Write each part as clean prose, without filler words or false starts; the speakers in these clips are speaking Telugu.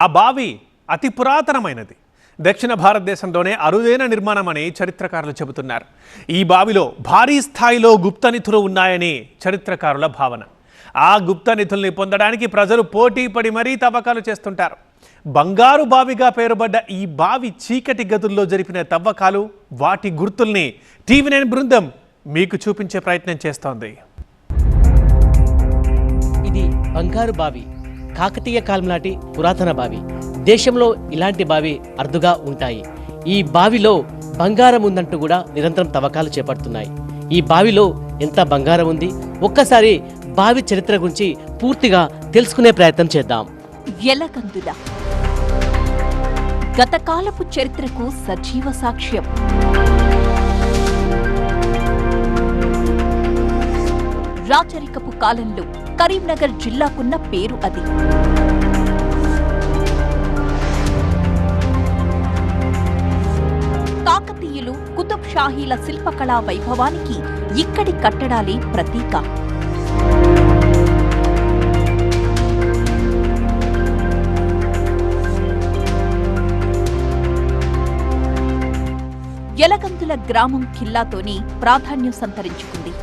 ఆ బావి అతి పురాతనమైనది. దక్షిణ భారతదేశంలోనే అరుదైన నిర్మాణమని చరిత్రకారులు చెబుతున్నారు. ఈ బావిలో భారీ స్థాయిలో గుప్తనిధులు ఉన్నాయని చరిత్రకారుల భావన. ఆ గుప్తనిధుల్ని పొందడానికి ప్రజలు పోటీ పడి మరీ తవ్వకాలు చేస్తుంటారు. బంగారు బావిగా పేరుపడ్డ ఈ బావి చీకటి గదుల్లో జరిపిన తవ్వకాలు, వాటి గుర్తుల్ని టీవీ9 బృందం మీకు చూపించే ప్రయత్నం చేస్తోంది. ఇది బంగారు బావి, కాకతీయ కాలం నాటి పురాతన బావి. దేశంలో ఇలాంటి బావి అరుదుగా ఉంటాయి. ఈ బావిలో బంగారం ఉందంటూ కూడా నిరంతరం తవ్వకాలు చేపడుతున్నాయి. ఈ బావిలో ఎంత బంగారం ఉంది, ఒక్కసారి బావి చరిత్ర గురించి పూర్తిగా తెలుసుకునే ప్రయత్నం చేద్దాం. ఎలగందుల గతకాలపు చరిత్రకు సజీవ సాక్ష్యం. రాచరికపు కాలంలో కరీంనగర్ జిల్లాకున్న పేరు అది. కాకతీయులు, కుతుబ్ షాహీల శిల్పకళా వైభవానికి ఇక్కడి కట్టడాలే ప్రతీక. ఎలగందుల గ్రామం ఖిల్లాతోని ప్రాధాన్యం సంతరించుకుంది.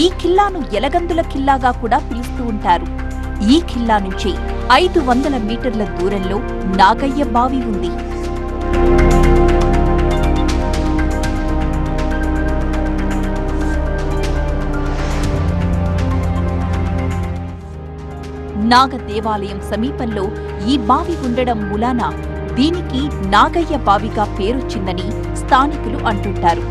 ఈ ఖిల్లాను ఎలగందుల ఖిల్లాగా కూడా పిలుస్తూ ఉంటారు. ఈ ఖిల్లా నుంచి 500 మీటర్ల దూరంలో నాగయ్య బావి ఉంది. నాగ దేవాలయం సమీపంలో ఈ బావి ఉండడం మూలాన దీనికి నాగయ్య బావిగా పేరొచ్చిందని స్థానికులు అంటుంటారు.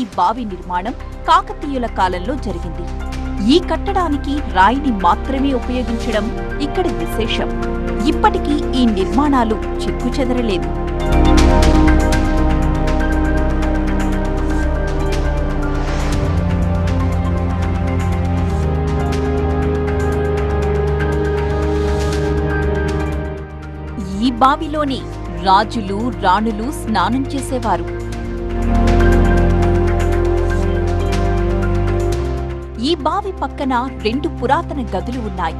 ఈ బావి నిర్మాణం కాకతీయుల కాలంలో జరిగింది. ఈ కట్టడానికి రాయిని మాత్రమే ఉపయోగించడం ఇక్కడి విశేషం. ఇప్పటికీ ఈ నిర్మాణాలు చెక్కుచెదరలేదు. ఈ బావిలోనే రాజులు, రాణులు స్నానం చేసేవారు. ఈ బావి పక్కన 2 పురాతన గదులు ఉన్నాయి.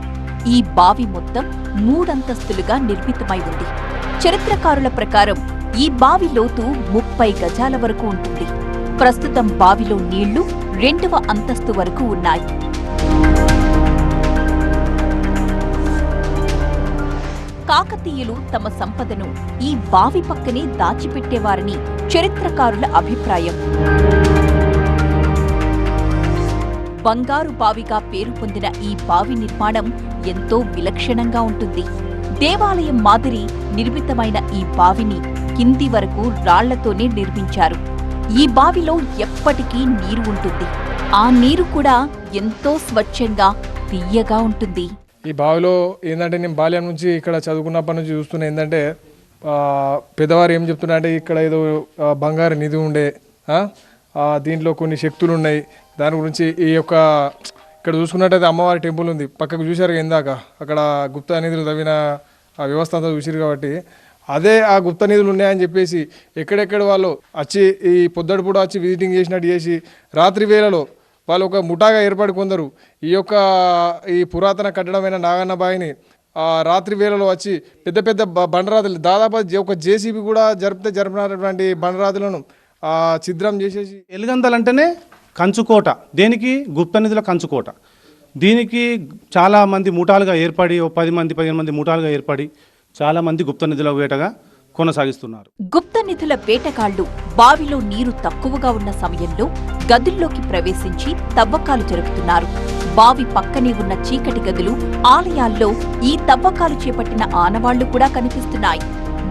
ఈ బావి మొత్తం 3 అంతస్తులుగా నిర్మితమై ఉంది. చరిత్రకారుల ప్రకారం ఈ బావి లోతు 30 గజాల వరకు ఉంటుంది. ప్రస్తుతం బావిలో నీళ్లు 2వ అంతస్తు వరకు ఉన్నాయి. కాకతీయులు తమ సంపదను ఈ బావి పక్కనే దాచిపెట్టేవారని చరిత్రకారుల అభిప్రాయం. బంగారు బావిగా పేరు పొందిన ఈ బావి నిర్మాణం ఎంతో విలక్షణంగా ఉంటుంది. దేవాలయం మాదిరి నిర్మితమైన ఈ బావిని కింది వరకు రాళ్లతోనే నిర్మించారు. ఈ బావిలో ఎప్పటికీ నీరు ఉంటుంది. ఆ నీరు కూడా ఎంతో స్వచ్ఛంగా, తియ్యగా ఉంటుంది. ఈ బావిలో ఏంటంటే నేను బాల్యం నుంచి ఇక్కడ చదువుకున్నప్పటి నుంచి చూస్తున్నా ఏంటంటే పెద్దవారు ఏం చెప్తున్నా అంటే ఇక్కడ ఏదో బంగారు నిధి ఉండే, దీంట్లో కొన్ని శక్తులు ఉన్నాయి. దాని గురించి ఈ యొక్క ఇక్కడ చూసుకున్నట్టయితే అమ్మవారి టెంపుల్ ఉంది, పక్కకు చూశారు ఇందాక, అక్కడ గుప్త నిధులు తవ్విన ఆ వ్యవస్థ అంతా చూసారు. కాబట్టి అదే ఆ గుప్త నిధులు ఉన్నాయని చెప్పేసి ఎక్కడెక్కడ వాళ్ళు వచ్చి ఈ పొద్దుటిపూట వచ్చి విజిటింగ్ చేసినట్టు చేసి రాత్రి వేళలో వాళ్ళు ఒక ముఠాగా ఏర్పడి కొందరు ఈ పురాతన కట్టడమైన నాగన్న బావిని రాత్రి వేళలో వచ్చి పెద్ద పెద్ద బండరాతులు, దాదాపు ఒక జేసీబీ కూడా జరిపినటువంటి బండరాతులను ఛిద్రం చేసేసి. ఎలగందలు అంటేనే కంచుకోట, దేనికి గుప్త నిధుల కంచుకోట. దీనికి చాలామంది ముఠాలుగా ఏర్పడి 10-15 మంది ముఠాలుగా ఏర్పడి చాలామంది గుప్త నిధుల వేటగా కొనసాగిస్తున్నారు. గుప్త నిధుల వేటగాళ్లు బావిలో నీరు తక్కువగా ఉన్న సమయంలో గదుల్లోకి ప్రవేశించి తవ్వకాలు జరుపుతున్నారు. బావి పక్కనే ఉన్న చీకటి గదులు, ఆలయాల్లో ఈ తవ్వకాలు చేపట్టిన ఆనవాళ్లు కూడా కనిపిస్తున్నాయి.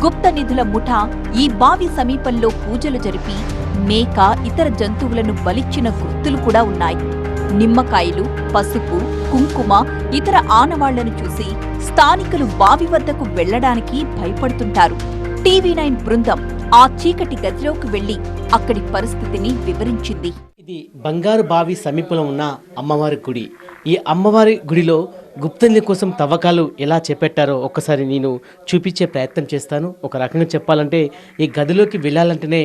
గుప్త నిధుల ముఠా ఈ బావి సమీపంలో పూజలు జరిపి మేక, ఇతర జంతువులను బలిచ్చిన గుర్తులు కూడా ఉన్నాయి. నిమ్మకాయలు, పసుపు, కుంకుమ, ఇతర ఆనవాళ్లను చూసి స్థానికులు బావి వద్దకు వెళ్లడానికి భయపడుతుంటారు. టీవీ9 బృందం ఆ చీకటి గదిలోకి వెళ్లి అక్కడి పరిస్థితిని వివరించింది. ఇది బంగారు బావి సమీపంలో ఉన్న అమ్మవారి గుడి. ఈ అమ్మవారి గుడిలో గుప్తనిధి కోసం తవ్వకాలు ఎలా చేపట్టారో ఒక్కసారి నేను చూపించే ప్రయత్నం చేస్తాను. ఒక రకంగా చెప్పాలంటే ఈ గదిలోకి వెళ్ళాలంటేనే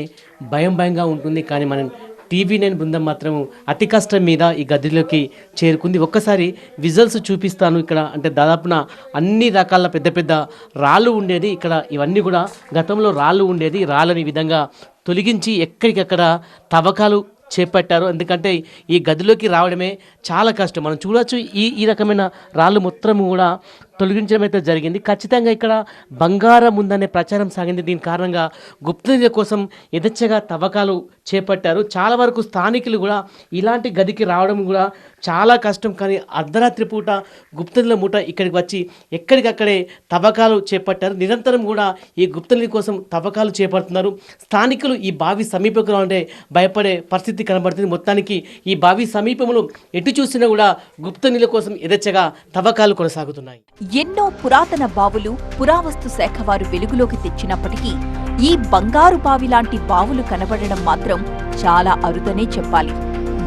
భయంగా ఉంటుంది. కానీ మనం TV9 బృందం మాత్రం అతి కష్టం మీద ఈ గదిలోకి చేరుకుంది. ఒక్కసారి విజువల్స్ చూపిస్తాను. ఇక్కడ అంటే దాదాపున అన్ని రకాల పెద్ద పెద్ద రాళ్ళు ఉండేది. ఇక్కడ ఇవన్నీ కూడా గతంలో రాళ్ళు ఉండేది. రాళ్ళని ఈ విధంగా తొలగించి ఎక్కడికక్కడ తవ్వకాలు చేపట్టారు. ఎందుకంటే ఈ గదిలోకి రావడమే చాలా కష్టం. మనం చూడవచ్చు ఈ రకమైన రాళ్ళు మొత్తం కూడా తొలగించడం అయితే జరిగింది. ఖచ్చితంగా ఇక్కడ బంగారం ఉందనే ప్రచారం సాగింది. దీని కారణంగా గుప్తనిధుల కోసం యథేచ్ఛగా తవ్వకాలు చేపట్టారు. చాలా వరకు స్థానికులు కూడా ఇలాంటి గదికి రావడం కూడా చాలా కష్టం. కానీ అర్ధరాత్రి పూట గుప్తనిధుల మూట ఇక్కడికి వచ్చి ఎక్కడికక్కడే తవ్వకాలు చేపట్టారు. నిరంతరం కూడా ఈ గుప్తనిధి కోసం తవ్వకాలు చేపడుతున్నారు. స్థానికులు ఈ బావి సమీపంలో ఉంటే భయపడే పరిస్థితి కనబడుతుంది. మొత్తానికి ఈ బావి సమీపంలో ఎటు చూసినా కూడా గుప్తనిధుల కోసం యథేచ్ఛగా తవ్వకాలు కొనసాగుతున్నాయి. ఎన్నో పురాతన బావులు పురావస్తు శాఖ వారు వెలుగులోకి తెచ్చినప్పటికీ ఈ బంగారు బావి లాంటి బావులు కనబడడం మాత్రం చాలా అరుదనే చెప్పాలి.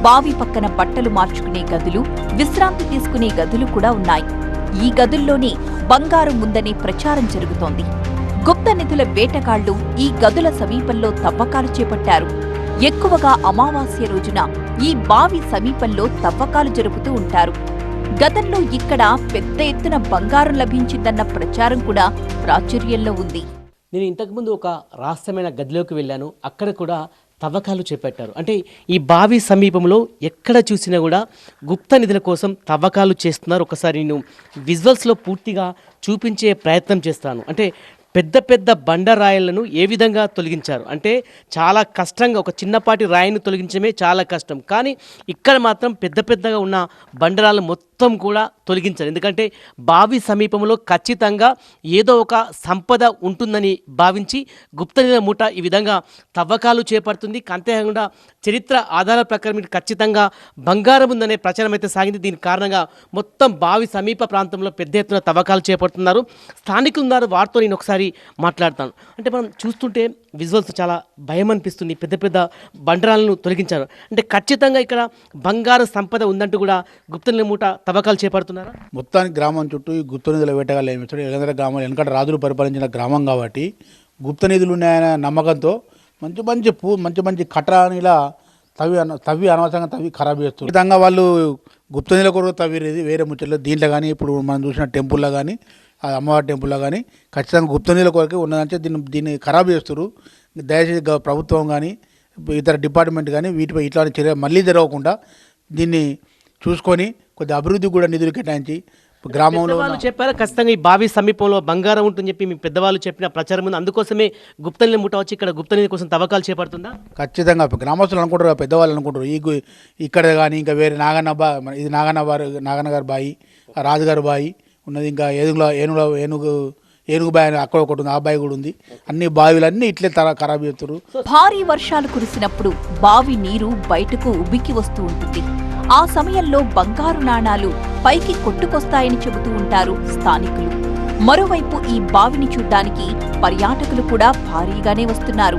బావి పక్కన బట్టలు మార్చుకునే గదులు, విశ్రాంతి తీసుకునే గదులు కూడా ఉన్నాయి. ఈ గదుల్లోనే బంగారం ఉందనే ప్రచారం జరుగుతోంది. గుప్త నిధుల వేటగాళ్లు ఈ గదుల సమీపంలో తవ్వకాలు చేపట్టారు. ఎక్కువగా అమావాస్య రోజున ఈ బావి సమీపంలో తవ్వకాలు జరుపుతూ ఉంటారు. గతంలో ఇక్కడ పెద్ద ఎత్తున బంగారం లభించిందన్న ప్రచారం కూడా ప్రాచుర్యంలో ఉంది. నేను ఇంతకుముందు ఒక రహస్యమైన గదిలోకి వెళ్ళాను. అక్కడ కూడా తవ్వకాలు చేపట్టారు. అంటే ఈ బావి సమీపంలో ఎక్కడ చూసినా కూడా గుప్త నిధుల కోసం తవ్వకాలు చేస్తున్నారు. ఒకసారి నేను విజువల్స్లో పూర్తిగా చూపించే ప్రయత్నం చేస్తాను. అంటే పెద్ద పెద్ద బండరాయిలను ఏ విధంగా తొలగించారు అంటే చాలా కష్టంగా, ఒక చిన్నపాటి రాయిని తొలగించడమే చాలా కష్టం. కానీ ఇక్కడ మాత్రం పెద్ద పెద్దగా ఉన్న బండరాలు మొత్తం కూడా తొలగించారు. ఎందుకంటే బావి సమీపంలో ఖచ్చితంగా ఏదో ఒక సంపద ఉంటుందని భావించి గుప్తనిధుల మూట ఈ విధంగా తవ్వకాలు చేపడుతుంది. అంతేకాకుండా చరిత్ర ఆధారాల ప్రకారం ఇది ఖచ్చితంగా బంగారం ఉందనే ప్రచారం అయితే సాగింది. దీని కారణంగా మొత్తం బావి సమీప ప్రాంతంలో పెద్ద ఎత్తున తవ్వకాలు చేపడుతున్నారు. స్థానికులు ఉన్నారు, వారితో నేను ఒకసారి మాట్లాడతాను. అంటే మనం చూస్తుంటే విజువల్స్ చాలా భయం అనిపిస్తుంది. పెద్ద పెద్ద బండరాలను తొలగించారు. అంటే ఖచ్చితంగా ఇక్కడ బంగారు సంపద ఉందంటూ కూడా గుప్తనిధుల మూట తవ్వకాలు చేపడుతున్నారా? మొత్తానికి గ్రామం చుట్టూ ఈ గుప్తనిధుల వేటగాళ్ళు ఏమిస్తాడు. ఎలగంద్ర గ్రామం వెనకట రాజులు పరిపాలించిన గ్రామం కాబట్టి గుప్తనిధులు ఉన్నాయనే నమ్మకంతో మంచి మంచి కట్టడానిలా తవ్వి అనవసరంగా తవ్వి ఖరాబ్ చేస్తారు. ఈ విధంగా వాళ్ళు గుప్తనిధుల కొరకు తవ్విరేది వేరే ముచ్చట్లు. దీంట్లో కానీ ఇప్పుడు మనం చూసిన టెంపుల్లో కానీ అమ్మవారి టెంపుల్లో కానీ ఖచ్చితంగా గుప్తనిధుల కొరకే ఉన్నదంటే దీన్ని ఖరాబ్ చేస్తారు. దయచేసి ప్రభుత్వం కానీ ఇతర డిపార్ట్మెంట్ కానీ వీటిపై ఇట్లాంటి చర్య మళ్ళీ జరగకుండా దీన్ని చూసుకొని కొద్దిగా అభివృద్ధి కూడా నిధులు కేటాయించి గ్రామంలో వాళ్ళు చెప్పారు ఖచ్చితంగా ఈ బావి సమీపంలో బంగారం ఉంటుందని చెప్పి మీ పెద్దవాళ్ళు చెప్పిన ప్రచారం ఉంది. అందుకోసమే గుప్తనిధి మూట వచ్చి ఇక్కడ గుప్తనిధి కోసం తవ్వకాలు చేపడుతుందా? ఖచ్చితంగా గ్రామస్తులు అనుకుంటారు, పెద్దవాళ్ళు అనుకుంటారు. ఇక్కడ కానీ ఇంకా వేరే ఇది నాగన్న గారి బాయి, రాజుగారి బాయి ఉన్నది, ఇంకా ఏనుగు బావి అని అక్కడ ఒకటి ఉంది, ఆ బావి కూడా ఉంది. అన్ని బావిలన్నీ ఇట్లే ఖరాబ్ చేస్తారు. భారీ వర్షాలు కురిసినప్పుడు బావి నీరు బయటకు ఉబికి వస్తూ ఉంటుంది. ఆ సమయంలో బంగారు నాణాలు పైకి కొట్టుకొస్తాయని చెబుతూ ఉంటారు స్థానికులు. మరోవైపు ఈ బావిని చూడ్డానికి పర్యాటకులు కూడా భారీగానే వస్తున్నారు.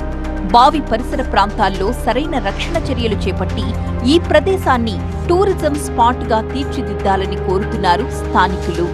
బావి పరిసర ప్రాంతాల్లో సరైన రక్షణ చర్యలు చేపట్టి ఈ ప్రదేశాన్ని టూరిజం స్పాట్ గా తీర్చిదిద్దాలని కోరుతున్నారు స్థానికులు.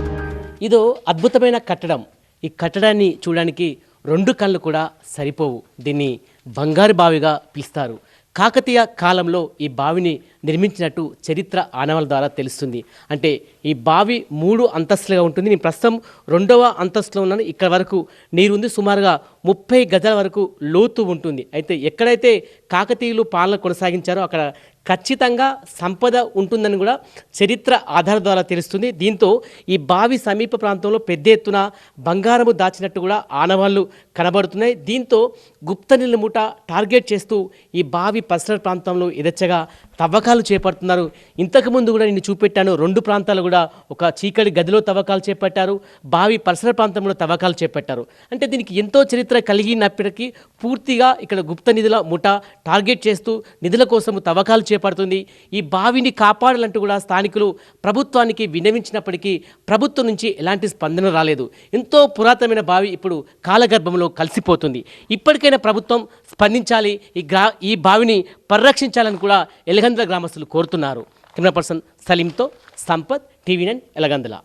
ఇదో అద్భుతమైన కట్టడం. ఈ కట్టడాన్ని చూడడానికి 2 కళ్ళు కూడా సరిపోవు. దీన్ని బంగారు బావిగా పిలుస్తారు. కాకతీయ కాలంలో ఈ బావిని నిర్మించినట్టు చరిత్ర ఆనవాల ద్వారా తెలుస్తుంది. అంటే ఈ బావి 3 అంతస్తులుగా ఉంటుంది. నేను ప్రస్తుతం 2వ అంతస్తులో ఉన్నాను. ఇక్కడ వరకు నీరు ఉంది. సుమారుగా 30 గజాల వరకు లోతు ఉంటుంది. అయితే ఎక్కడైతే కాకతీయులు పాలన కొనసాగించారో అక్కడ ఖచ్చితంగా సంపద ఉంటుందని కూడా చరిత్ర ఆధారం ద్వారా తెలుస్తుంది. దీంతో ఈ బావి సమీప ప్రాంతంలో పెద్ద ఎత్తున బంగారము దాచినట్టు కూడా ఆనవాళ్లు కనబడుతున్నాయి. దీంతో గుప్తనిధుల మూట టార్గెట్ చేస్తూ ఈ బావి పరిసర ప్రాంతంలో యథేచ్ఛగా తవ్వకాలు చేపడుతున్నారు. ఇంతకుముందు కూడా నేను చూపెట్టాను, 2 ప్రాంతాలు కూడా ఒక చీకటి గదిలో తవ్వకాలు చేపట్టారు, బావి పరిసర ప్రాంతంలో తవ్వకాలు చేపట్టారు. అంటే దీనికి ఎంతో చరిత్ర కలిగినప్పటికీ పూర్తిగా ఇక్కడ గుప్త నిధుల ముఠ టార్గెట్ చేస్తూ నిధుల కోసం తవ్వకాలు చేపడుతుంది. ఈ బావిని కాపాడాలంటూ కూడా స్థానికులు ప్రభుత్వానికి విన్నవించినప్పటికీ ప్రభుత్వం నుంచి ఎలాంటి స్పందన రాలేదు. ఎంతో పురాతనమైన బావి ఇప్పుడు కాలగర్భంలో కలిసిపోతుంది. ఇప్పటికైనా ప్రభుత్వం స్పందించాలి, ఈ బావిని పరిరక్షించాలని కూడా ఎలగంద్ల గ్రామస్తులు కోరుతున్నారు. కెమెరా పర్సన్ సలీంతో సంపత్, TV9 ఎలగంద్ల.